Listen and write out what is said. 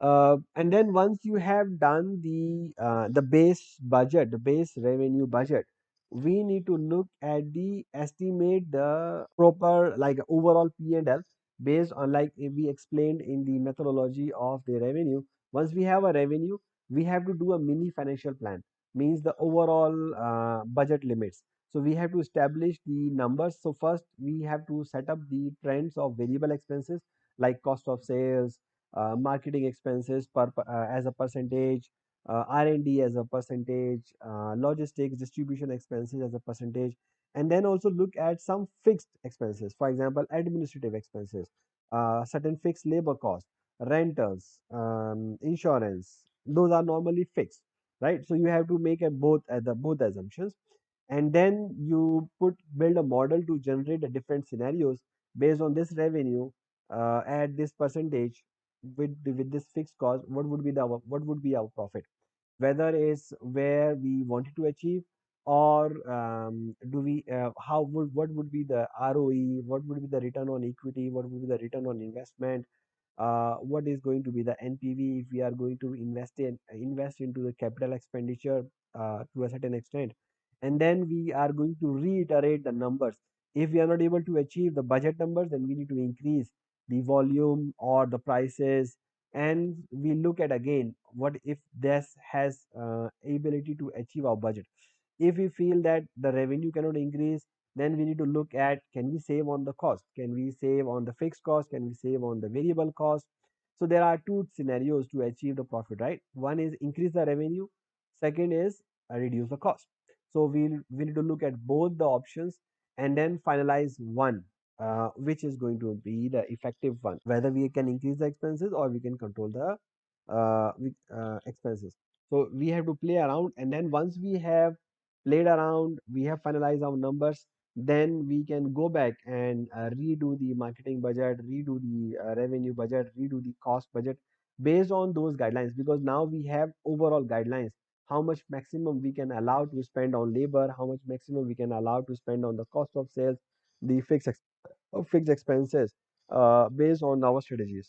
And then once you have done the base budget, the base revenue budget, we need to look at the estimate the proper like overall P&L based on like we explained in the methodology of the revenue. Once we have a revenue, we have to do a mini financial plan, means the overall budget limits. So we have to establish the numbers. So first we have to set up the trends of variable expenses like cost of sales, marketing expenses as a percentage, R&D as a percentage, logistics, distribution expenses as a percentage, and then also look at some fixed expenses. For example, administrative expenses, certain fixed labor costs, rentals, insurance. Those are normally fixed, right? So you have to make a both assumptions, and then you build a model to generate the different scenarios based on this revenue at this percentage with this fixed cost. What would be our profit, whether is where we wanted to achieve, or do we how would what would be the ROE, what would be the return on equity, what would be the return on investment, what is going to be the NPV if we are going to invest into the capital expenditure to a certain extent. And then we are going to reiterate the numbers. If we are not able to achieve the budget numbers, then we need to increase the volume or the prices. And we look at again what if this has ability to achieve our budget. If we feel that the revenue cannot increase, then we need to look at, can we save on the cost, can we save on the fixed cost, can we save on the variable cost. So there are two scenarios to achieve the profit, right? One is increase the revenue, second is reduce the cost. So we need to look at both the options and then finalize one, which is going to be the effective one, whether we can increase the expenses or we can control the expenses. So we have to play around, and then once we have played around, we have finalized our numbers, then we can go back and redo the marketing budget, redo the revenue budget, redo the cost budget based on those guidelines, because now we have overall guidelines, how much maximum we can allow to spend on labor, how much maximum we can allow to spend on the cost of sales, the fixed expenses based on our strategies.